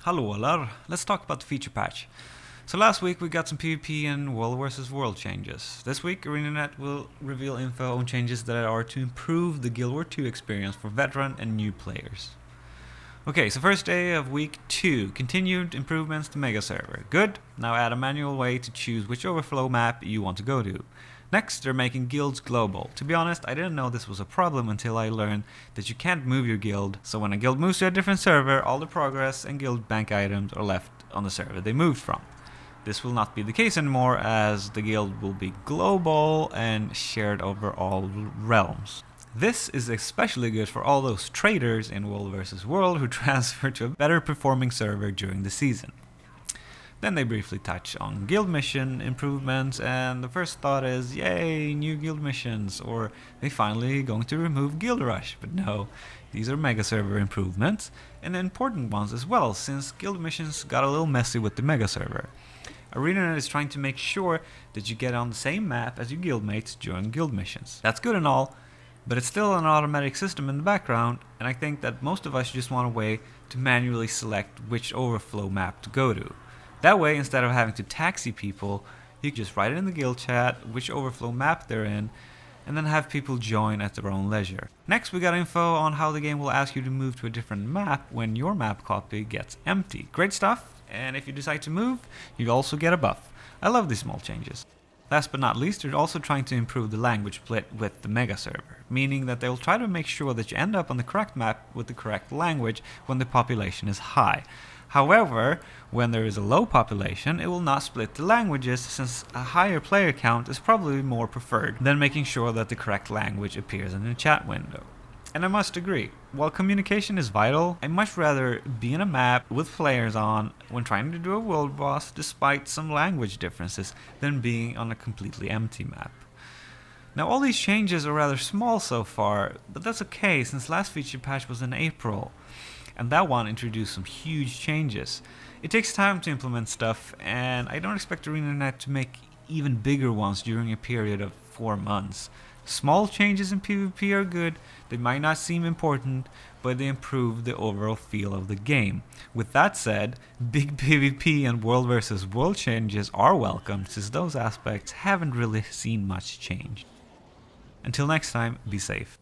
Hallå alla, let's talk about the feature patch. So last week we got some PvP and world versus world changes. This week ArenaNet will reveal info on changes that are to improve the GW2 experience for veteran and new players. Okay, so first day of week 2, continued improvements to Megaserver. Good, now add a manual way to choose which overflow map you want to go to. Next, they're making guilds global. To be honest, I didn't know this was a problem until I learned that you can't move your guild, so when a guild moves to a different server, all the progress and guild bank items are left on the server they moved from. This will not be the case anymore, as the guild will be global and shared over all realms. This is especially good for all those traders in World vs. World who transfer to a better performing server during the season. Then they briefly touch on guild mission improvements, and the first thought is, yay, new guild missions, or they finally going to remove guild rush. But no, these are Megaserver improvements, and important ones as well, since guild missions got a little messy with the Megaserver. ArenaNet is trying to make sure that you get on the same map as your guildmates during guild missions. That's good and all, but it's still an automatic system in the background, and I think that most of us just want a way to manually select which overflow map to go to. That way, instead of having to taxi people, you can just write it in the guild chat which overflow map they're in, and then have people join at their own leisure. Next, we got info on how the game will ask you to move to a different map when your map copy gets empty. Great stuff, and if you decide to move, you also get a buff. I love these small changes. Last but not least, they're also trying to improve the language split with the Megaserver, meaning that they'll try to make sure that you end up on the correct map with the correct language when the population is high. However, when there is a low population, it will not split the languages, since a higher player count is probably more preferred than making sure that the correct language appears in the chat window. And I must agree, while communication is vital, I much rather be in a map with players on when trying to do a world boss despite some language differences than being on a completely empty map. Now all these changes are rather small so far, but that's okay since last feature patch was in April, and that one introduced some huge changes. It takes time to implement stuff, and I don't expect ArenaNet to make even bigger ones during a period of 4 months. Small changes in PvP are good, they might not seem important, but they improve the overall feel of the game. With that said, big PvP and World vs. World changes are welcome, since those aspects haven't really seen much change. Until next time, be safe.